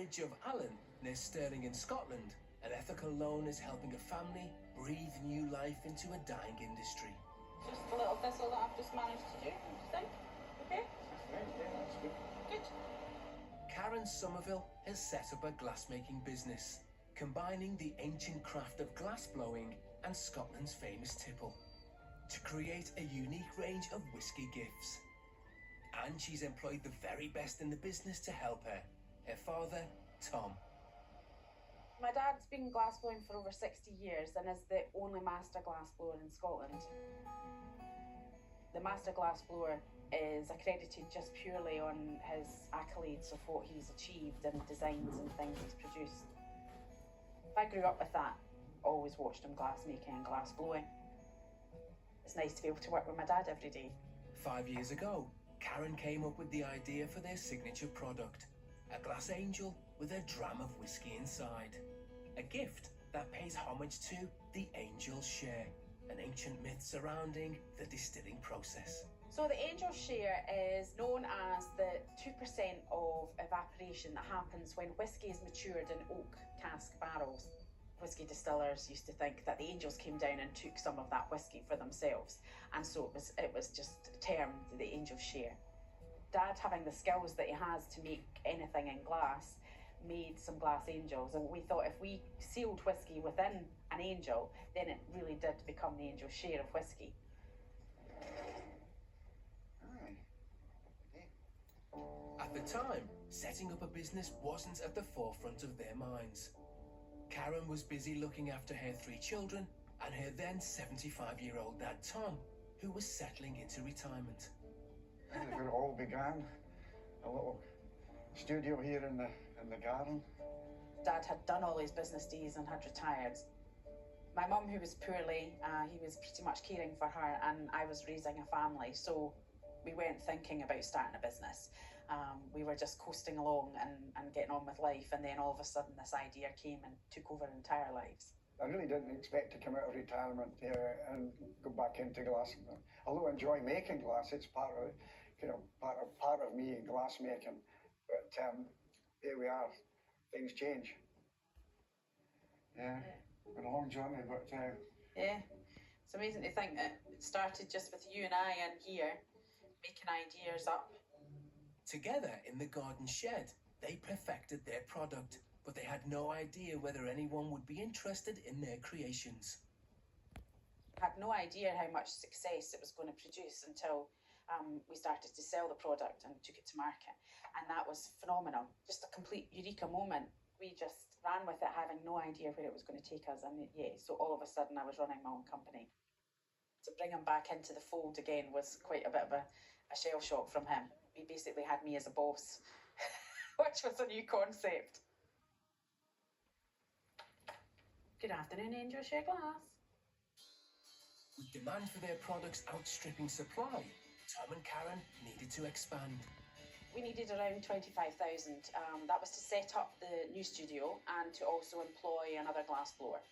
village of Allen, near Stirling in Scotland, an ethical loan is helping a family breathe new life into a dying industry. Just a little thistle that I've just managed to do, do you think? Okay? Yeah, that's good. Good. Karen Somerville has set up a glassmaking business, combining the ancient craft of glass blowing and Scotland's famous tipple to create a unique range of whisky gifts. And she's employed the very best in the business to help her, her father, Tom. My dad's been glassblowing for over 60 years and is the only master glassblower in Scotland. The master glassblower is accredited just purely on his accolades of what he's achieved and designs and things he's produced. I grew up with that, always watched him glassmaking and glassblowing. It's nice to be able to work with my dad every day. 5 years ago, Karen came up with the idea for their signature product, a glass angel with a dram of whiskey inside. A gift that pays homage to the angel's share, an ancient myth surrounding the distilling process. So the angel's share is known as the 2% of evaporation that happens when whiskey is matured in oak cask barrels. Whiskey distillers used to think that the angels came down and took some of that whiskey for themselves, and so it was just termed the angel's share. Dad, having the skills that he has to make anything in glass, made some glass angels, and we thought if we sealed whiskey within an angel, then it really did become the angel's share of whiskey. At the time, setting up a business wasn't at the forefront of their minds. Karen was busy looking after her 3 children and her then 75-year-old dad Tom, who was settling into retirement. This is where it all began. A little studio here in the garden. Dad had done all his business days and had retired. My mum, who was poorly, he was pretty much caring for her, and I was raising a family, so we weren't thinking about starting a business. We were just coasting along and getting on with life, and then all of a sudden this idea came and took over our entire lives. I really didn't expect to come out of retirement and go back into glass. Although I enjoy making glass, it's part of me in glass making. But here we are. Things change. Yeah, been a long journey, but yeah, it's amazing to think that it started just with you and I in here, making ideas up. Together in the garden shed, they perfected their product, but they had no idea whether anyone would be interested in their creations. Had no idea how much success it was going to produce until we started to sell the product and took it to market. And that was phenomenal. Just a complete eureka moment. We just ran with it, having no idea where it was going to take us. And yeah, so all of a sudden I was running my own company. To bring him back into the fold again was quite a bit of a shell shock from him. He basically had me as a boss, which was a new concept. Good afternoon, Angel Share Glass. With demand for their products outstripping supply, Tom and Karen needed to expand. We needed around 25,000. That was to set up the new studio and to also employ another glass blower.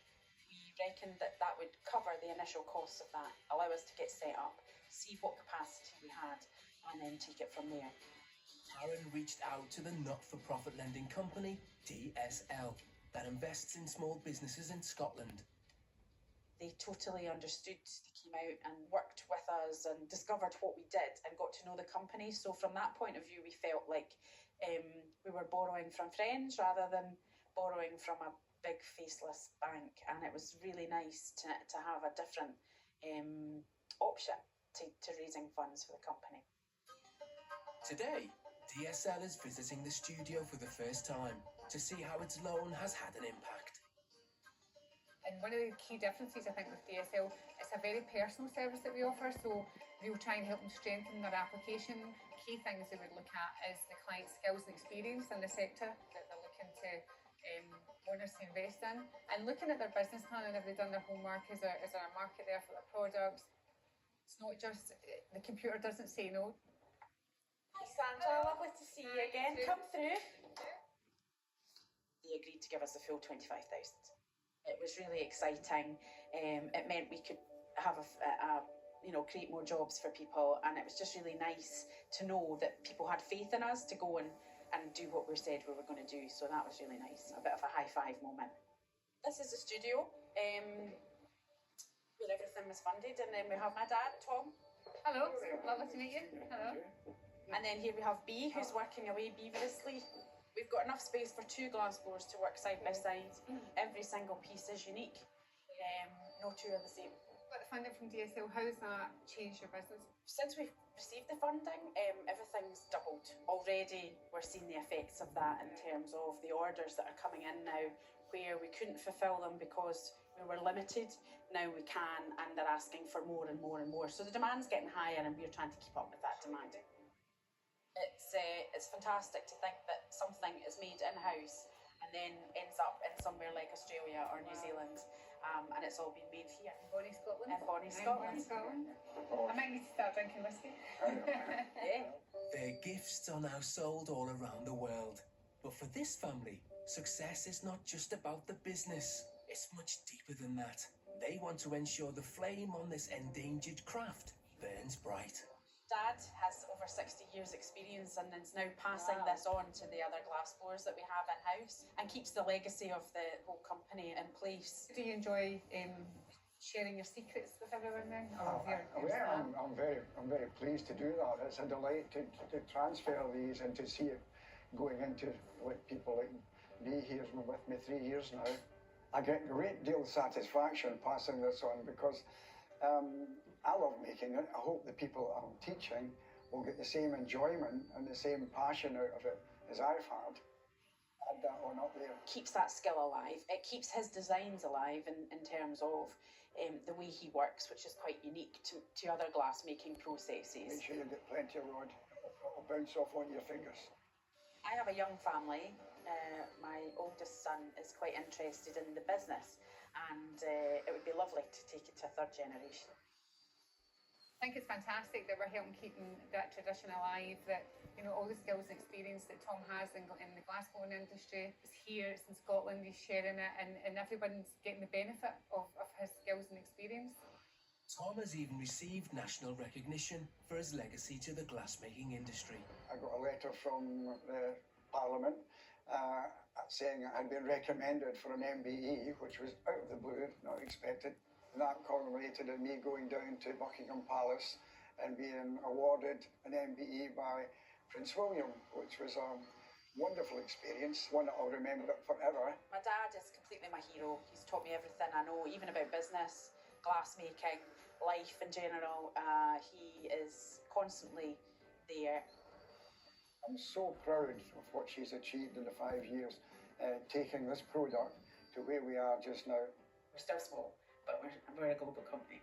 We reckoned that that would cover the initial costs of that, allow us to get set up, see what capacity we had, and then take it from there. Karen reached out to the not-for-profit lending company, DSL, that invests in small businesses in Scotland. They totally understood. They came out and worked with us and discovered what we did and got to know the company. So from that point of view, we felt like we were borrowing from friends rather than borrowing from a big faceless bank. And it was really nice to have a different option to raising funds for the company. Today, DSL is visiting the studio for the first time to see how its loan has had an impact. And one of the key differences, I think, with DSL, it's a very personal service that we offer, so we'll try and help them strengthen their application. Key things they would look at is the client's skills and experience in the sector that they're looking to want us to invest in. And looking at their business plan and have they done their homework, is there a market there for their products? It's not just, the computer doesn't say no. Hi Sandra, lovely to see you again. Come through. They agreed to give us the full 25,000. It was really exciting. It meant we could have create more jobs for people, and it was just really nice to know that people had faith in us to go and and do what we said we were going to do. So that was really nice, a bit of a high five moment. This is the studio where everything was funded, and then we have my dad, Tom. Hello, lovely to meet you. Hello. And then here we have B, who's working away feverishly. We've got enough space for 2 glass blowers to work side by side. Every single piece is unique. No two are the same. Got the funding from DSL. How's that changed your business? Since we've received the funding, everything's doubled. Already we're seeing the effects of that in terms of the orders that are coming in now, where we couldn't fulfil them because we were limited. Now we can, and they're asking for more and more and more. So the demand's getting higher, and we're trying to keep up with that demand. It's fantastic to think that something is made in-house and then ends up in somewhere like Australia or New Zealand, and it's all been made here. In Bonnie, Scotland. In Bonnie, Scotland. I might need to start drinking whiskey. Yeah. Their gifts are now sold all around the world. But for this family, success is not just about the business. It's much deeper than that. They want to ensure the flame on this endangered craft burns bright. Dad has over 60 years experience and is now passing this on to the other glassblowers that we have in-house, and keeps the legacy of the whole company in place. Do you enjoy sharing your secrets with everyone now? I'm very pleased to do that. It's a delight to transfer these and to see it going into with people like me. Here's been with me 3 years now. I get a great deal of satisfaction passing this on because I love making it. I hope the people I'm teaching will get the same enjoyment and the same passion out of it as I've had. Add that one up there. Keeps that skill alive. It keeps his designs alive in terms of the way he works, which is quite unique to other glass making processes. Make sure you get plenty of rod. It'll bounce off on your fingers. I have a young family. My oldest son is quite interested in the business, and it would be lovely to take it to a 3rd generation. I think it's fantastic that we're helping keeping that tradition alive, that all the skills and experience that Tom has in the glassblowing industry is here, it's in Scotland, he's sharing it, and everyone's getting the benefit of his skills and experience. Tom has even received national recognition for his legacy to the glassmaking industry. I got a letter from the Parliament saying I had been recommended for an MBE, which was out of the blue, not expected. And that culminated in me going down to Buckingham Palace and being awarded an MBE by Prince William, which was a wonderful experience, one that I'll remember forever. My dad is completely my hero. He's taught me everything I know, even about business, glass making, life in general. He is constantly there. I'm so proud of what she's achieved in the 5 years, taking this product to where we are just now. We're still small, but we're a global company.